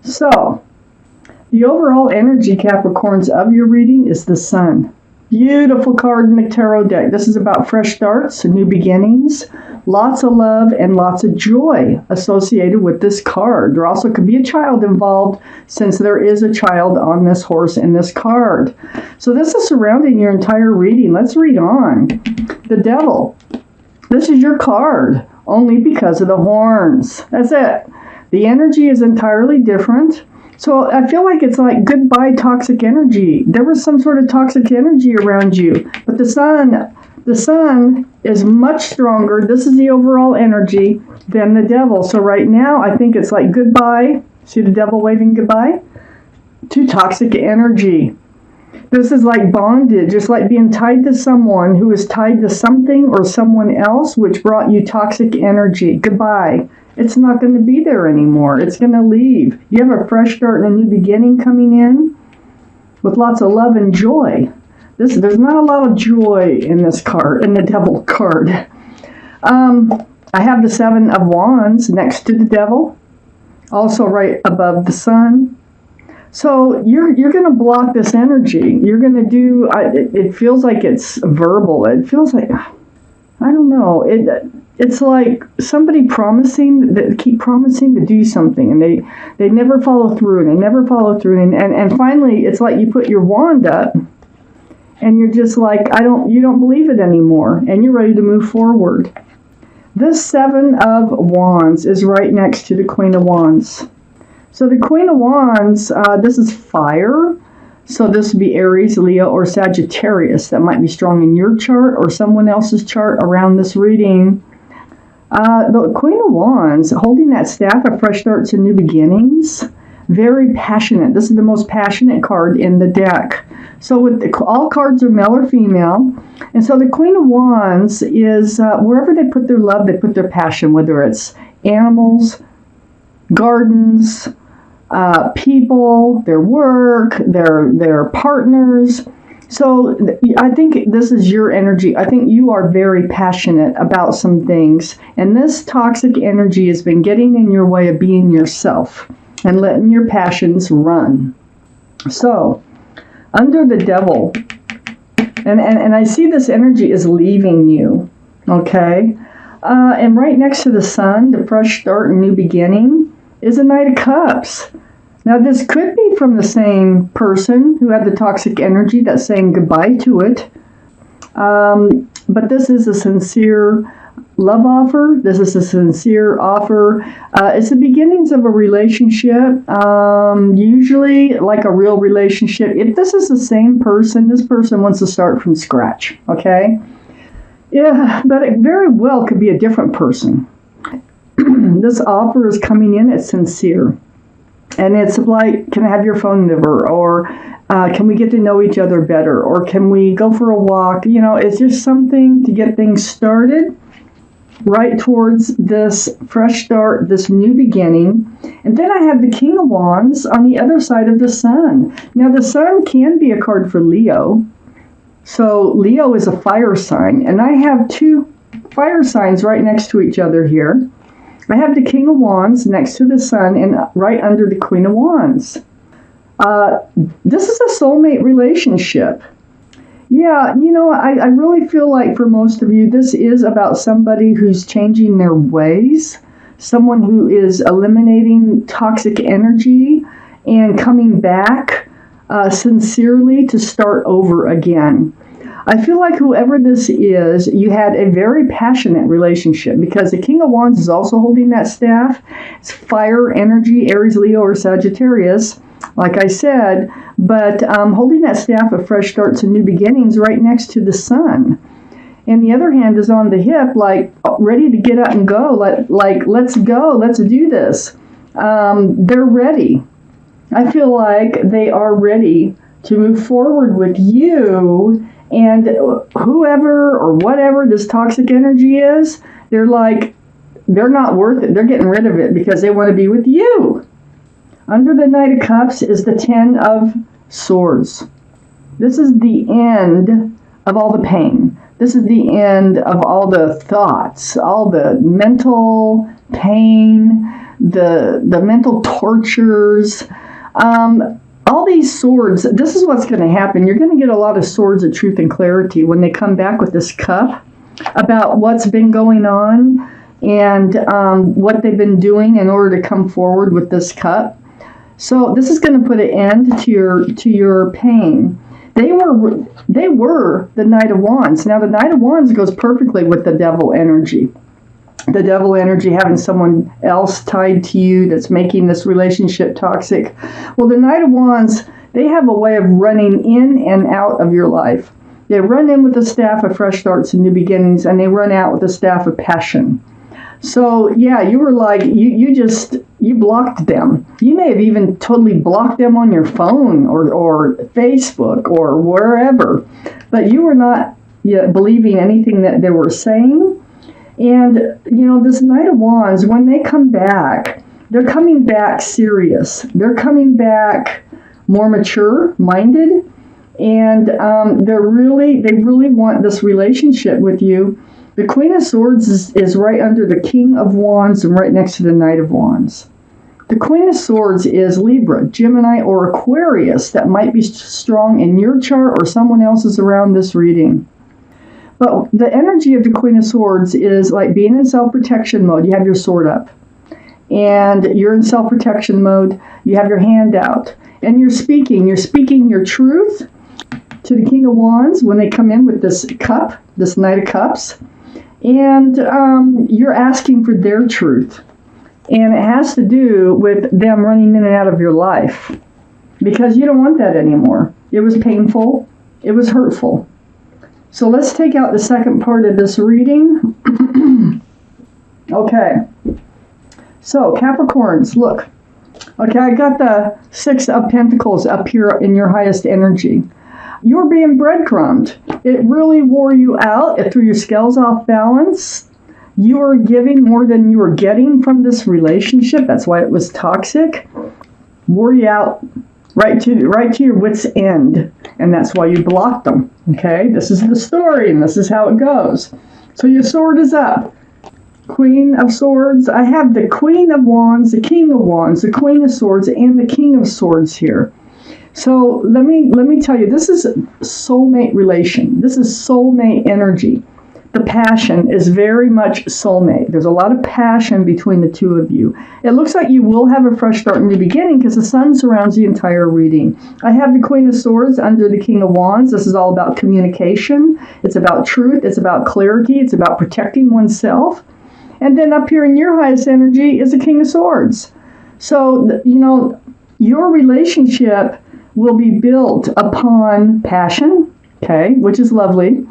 So, the overall energy, Capricorns, of your reading is the Sun. Beautiful card in the tarot deck. This is about fresh starts, new beginnings, lots of love and lots of joy associated with this card. There also could be a child involved, since there is a child on this horse in this card. So this is surrounding your entire reading. Let's read on. The Devil. This is your card, only because of the horns. That's it. The energy is entirely different. So I feel like it's like goodbye toxic energy. There was some sort of toxic energy around you, but the sun is much stronger. This is the overall energy than the Devil. So right now, I think it's like goodbye. See the Devil waving goodbye to toxic energy. This is like bondage. It's like being tied to someone who is tied to something or someone else, which brought you toxic energy. Goodbye. It's not going to be there anymore. It's going to leave. You have a fresh start and a new beginning coming in with lots of love and joy. There's not a lot of joy in this card, in the Devil card. I have the Seven of Wands next to the Devil, also right above the Sun. So you're going to block this energy. You're going to do, it feels like it's verbal. It feels like, I don't know. It's like somebody keep promising to do something, and they never follow through, and they never follow through, and finally it's like you put your wand up, and you're just like, you don't believe it anymore, and you're ready to move forward. This Seven of Wands is right next to the Queen of Wands. So the Queen of Wands, this is fire. So this would be Aries, Leo, or Sagittarius. That might be strong in your chart or someone else's chart around this reading. The Queen of Wands, holding that staff of fresh starts and new beginnings, very passionate. This is the most passionate card in the deck. So all cards are male or female. And so the Queen of Wands is wherever they put their love, they put their passion, whether it's animals, gardens, people, their work, their partners. So I think this is your energy. I think you are very passionate about some things. And this toxic energy has been getting in your way of being yourself and letting your passions run. So under the Devil, and I see this energy is leaving you, okay? And right next to the Sun, the fresh start and new beginning, is a Knight of Cups. Now, this could be from the same person who had the toxic energy that's saying goodbye to it. But this is a sincere love offer. This is a sincere offer. It's the beginnings of a relationship, usually like a real relationship. If this is the same person, this person wants to start from scratch, okay? Yeah, but it very well could be a different person. This offer is coming in, it's sincere. And it's like, can I have your phone number? Or can we get to know each other better? Or can we go for a walk? You know, it's just something to get things started right towards this fresh start, this new beginning. And then I have the King of Wands on the other side of the Sun. Now, the Sun can be a card for Leo. So Leo is a fire sign. And I have two fire signs right next to each other here. I have the King of Wands next to the Sun and right under the Queen of Wands. This is a soulmate relationship. Yeah, you know, I really feel like for most of you, this is about somebody who's changing their ways, someone who is eliminating toxic energy and coming back sincerely to start over again. I feel like whoever this is, you had a very passionate relationship, because the King of Wands is also holding that staff. It's fire energy, Aries, Leo, or Sagittarius, like I said, but holding that staff of fresh starts and new beginnings right next to the Sun. And the other hand is on the hip, like ready to get up and go, like let's go, let's do this. They're ready. I feel like they are ready to move forward with you. And whoever or whatever this toxic energy is, they're like, they're not worth it. They're getting rid of it because they want to be with you. Under the Knight of Cups is the Ten of Swords. This is the end of all the pain. This is the end of all the thoughts, all the mental pain, the mental tortures. All these swords, this is what's going to happen. You're going to get a lot of swords of truth and clarity when they come back with this cup about what's been going on and what they've been doing in order to come forward with this cup. So this is going to put an end to your pain. They were the Knight of Wands. Now the Knight of Wands goes perfectly with the devil energy. The devil energy, having someone else tied to you that's making this relationship toxic. Well, the Knight of Wands, they have a way of running in and out of your life. They run in with the staff of fresh starts and new beginnings, and they run out with the staff of passion. So, yeah, you were like, you blocked them. You may have even totally blocked them on your phone or Facebook or wherever, but you were not believing anything that they were saying. And, this Knight of Wands, when they come back, they're coming back serious. They're coming back more mature-minded, and they really want this relationship with you. The Queen of Swords is right under the King of Wands and right next to the Knight of Wands. The Queen of Swords is Libra, Gemini, or Aquarius that might be strong in your chart or someone else's around this reading. But the energy of the Queen of Swords is like being in self-protection mode. You have your sword up, and you're in self-protection mode. You have your hand out, and you're speaking. You're speaking your truth to the King of Wands when they come in with this cup, this Knight of Cups, and you're asking for their truth. And it has to do with them running in and out of your life because you don't want that anymore. It was painful. It was hurtful. So let's take out the second part of this reading. Okay. So, Capricorns, look. Okay, I got the Six of Pentacles up here in your highest energy. You're being breadcrumbed. It really wore you out. It threw your scales off balance. You were giving more than you were getting from this relationship. That's why it was toxic. Wore you out right to your wit's end. And that's why you blocked them. Okay, this is the story, and this is how it goes. So your sword is up. Queen of Swords. I have the Queen of Wands, the King of Wands, the Queen of Swords, and the King of Swords here. So let me tell you, this is soulmate relation. This is soulmate energy. The passion is very much soulmate. There's a lot of passion between the two of you. It looks like you will have a fresh start in the beginning because the sun surrounds the entire reading. I have the Queen of Swords under the King of Wands. This is all about communication. It's about truth. It's about clarity. It's about protecting oneself. And then up here in your highest energy is the King of Swords. So, your relationship will be built upon passion, okay, which is lovely.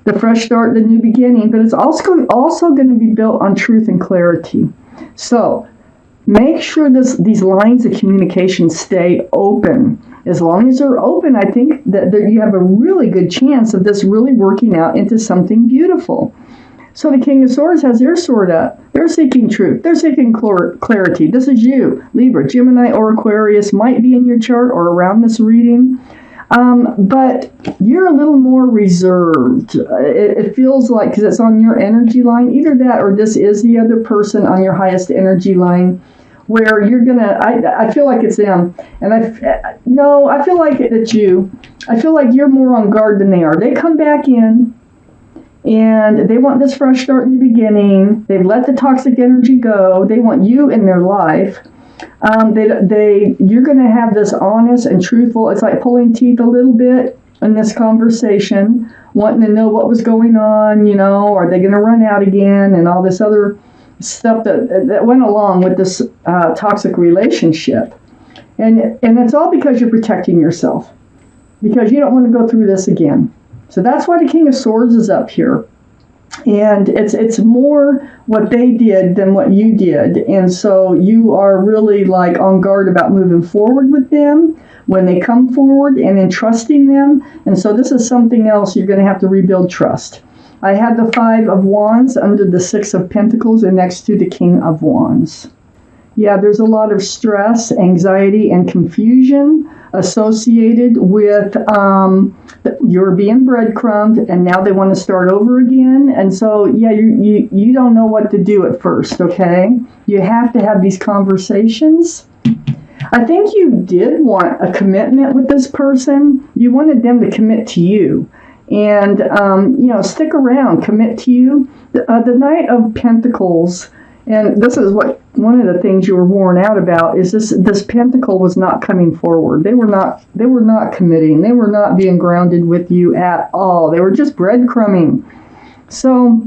The fresh start, the new beginning, but it's also going to be built on truth and clarity. So make sure these lines of communication stay open. As long as they're open, I think that you have a really good chance of this really working out into something beautiful. So the King of Swords has their sword up. They're seeking truth. They're seeking clarity. This is you, Libra, Gemini, or Aquarius, might be in your chart or around this reading. But you're a little more reserved. It feels like, because it's on your energy line, either that or this is the other person on your highest energy line, where you're gonna, I feel like it's them. And I feel like it's you. I feel like you're more on guard than they are. They come back in, and they want this fresh start in the beginning. They've let the toxic energy go. They want you in their life. You're going to have this honest and truthful, it's like pulling teeth a little bit in this conversation, wanting to know what was going on, are they going to run out again, and all this other stuff that went along with this toxic relationship. And it's all because you're protecting yourself, because you don't want to go through this again. So that's why the King of Swords is up here. And it's more what they did than what you did. And so you are really like on guard about moving forward with them when they come forward and entrusting them. And so this is something else you're going to have to rebuild trust. I had the Five of Wands under the Six of Pentacles and next to the King of Wands. Yeah, there's a lot of stress, anxiety, and confusion associated with you're being breadcrumbed, and now they want to start over again. And so, yeah, you don't know what to do at first, okay? You have to have these conversations. I think you did want a commitment with this person. You wanted them to commit to you. And, stick around, commit to you. The Knight of Pentacles, and this is what one of the things you were worn out about, is this pentacle was not coming forward. They were not committing. They were not being grounded with you at all. They were just breadcrumbing. So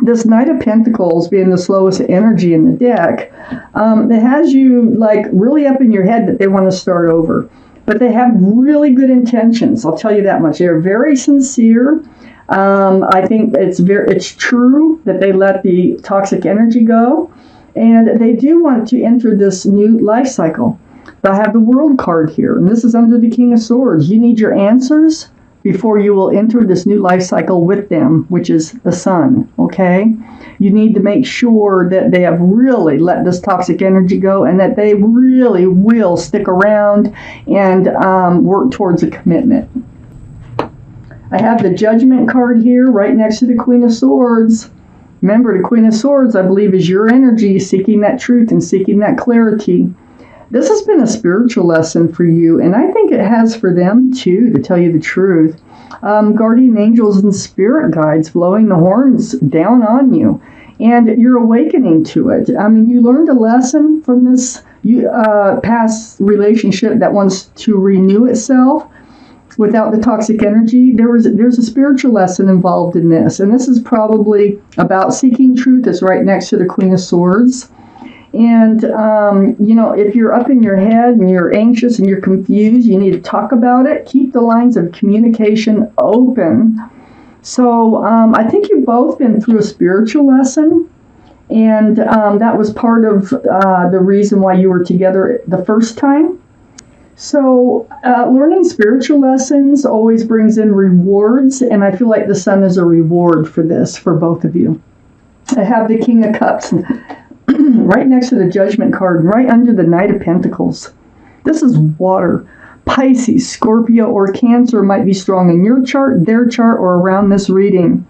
this Knight of Pentacles, being the slowest energy in the deck, it has you like really up in your head that they want to start over. But they have really good intentions. I'll tell you that much. They're very sincere. I think it's true that they let the toxic energy go, and they do want to enter this new life cycle. I have the World card here, and this is under the King of Swords. You need your answers before you will enter this new life cycle with them, which is the Sun, okay? You need to make sure that they have really let this toxic energy go and that they really will stick around and work towards a commitment. I have the Judgment card here right next to the Queen of Swords. Remember, the Queen of Swords, I believe, is your energy seeking that truth and seeking that clarity. This has been a spiritual lesson for you, and I think it has for them too, to tell you the truth. Guardian angels and spirit guides blowing the horns down on you, and you're awakening to it. I mean, you learned a lesson from this past relationship that wants to renew itself without the toxic energy. There's a spiritual lesson involved in this, and this is probably about seeking truth. It's right next to the Queen of Swords. And, if you're up in your head and you're anxious and you're confused, you need to talk about it. Keep the lines of communication open. So I think you've both been through a spiritual lesson, and that was part of the reason why you were together the first time. So learning spiritual lessons always brings in rewards, and I feel like the Sun is a reward for this, for both of you. I have the King of Cups right next to the Judgment card, right under the Knight of Pentacles. This is water. Pisces, Scorpio, or Cancer might be strong in your chart, their chart, or around this reading.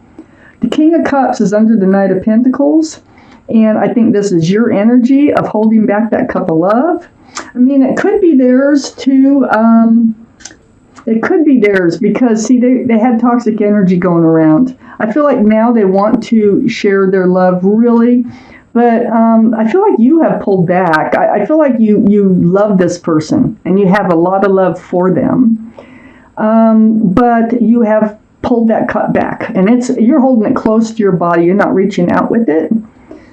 The King of Cups is under the Knight of Pentacles, and I think this is your energy of holding back that cup of love. I mean, it could be theirs too. It could be theirs because, see, they had toxic energy going around. I feel like now they want to share their love, really. But I feel like you have pulled back. I feel like you love this person and you have a lot of love for them. But you have pulled that cup back. And you're holding it close to your body. You're not reaching out with it.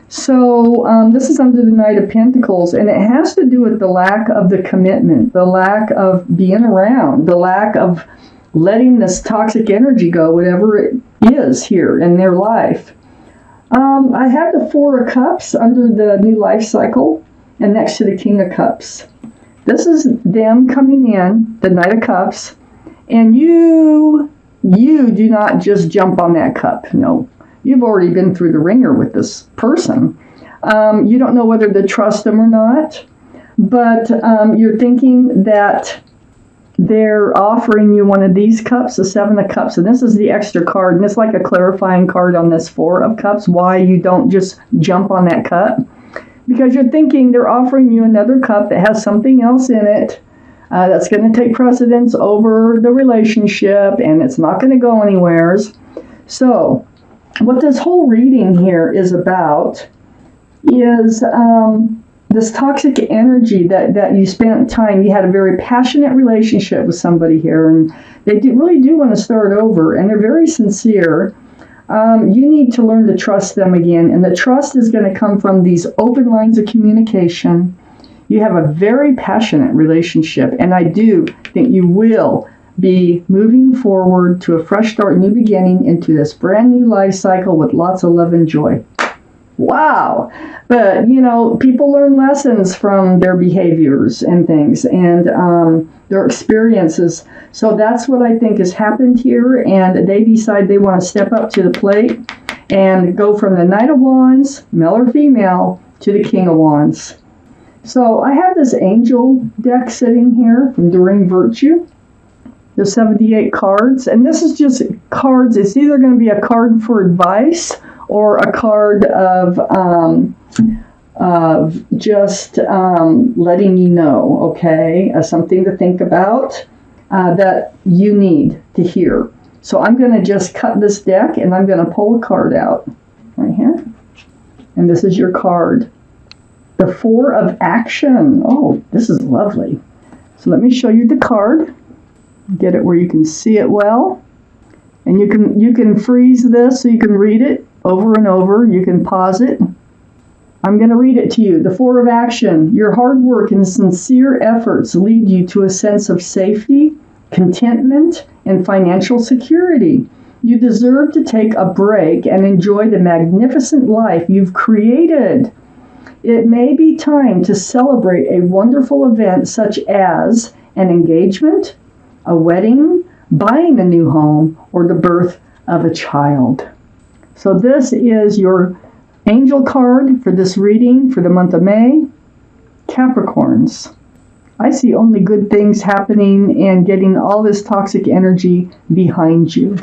So this is under the Knight of Pentacles. And it has to do with the lack of the commitment, the lack of being around, the lack of letting this toxic energy go, whatever it is here in their life. I have the Four of Cups under the new life cycle and next to the King of Cups. This is them coming in, the Knight of Cups, and you do not just jump on that cup. No, you've already been through the ringer with this person. You don't know whether to trust them or not, but you're thinking that they're offering you one of these cups, the Seven of Cups, and this is the extra card, and it's like a clarifying card on this Four of Cups, why you don't just jump on that cup. Because you're thinking they're offering you another cup that has something else in it that's going to take precedence over the relationship, and it's not going to go anywhere. So what this whole reading here is about is this toxic energy that you spent time, you had a very passionate relationship with somebody here, and they really do want to start over, and they're very sincere. You need to learn to trust them again, and the trust is going to come from these open lines of communication. You have a very passionate relationship, and I do think you will be moving forward to a fresh start, new beginning into this brand new life cycle with lots of love and joy. Wow. But, people learn lessons from their behaviors and things and their experiences. So that's what I think has happened here. And they decide they want to step up to the plate and go from the Knight of Wands, male or female, to the King of Wands. So I have this angel deck sitting here from Doreen Virtue. There's 78 cards, and this is just cards. It's either going to be a card for advice or a card of just letting you know, okay, something to think about that you need to hear. So I'm going to just cut this deck, and I'm going to pull a card out right here. And this is your card. The Four of Action. Oh, this is lovely. So let me show you the card. Get it where you can see it well. And you can freeze this so you can read it over and over. You can pause it. I'm going to read it to you. The Four of Action. Your hard work and sincere efforts lead you to a sense of safety, contentment, and financial security. You deserve to take a break and enjoy the magnificent life you've created. It may be time to celebrate a wonderful event such as an engagement, a wedding, buying a new home, or the birth of a child. So this is your angel card for this reading for the month of May. Capricorns. I see only good things happening and getting all this toxic energy behind you.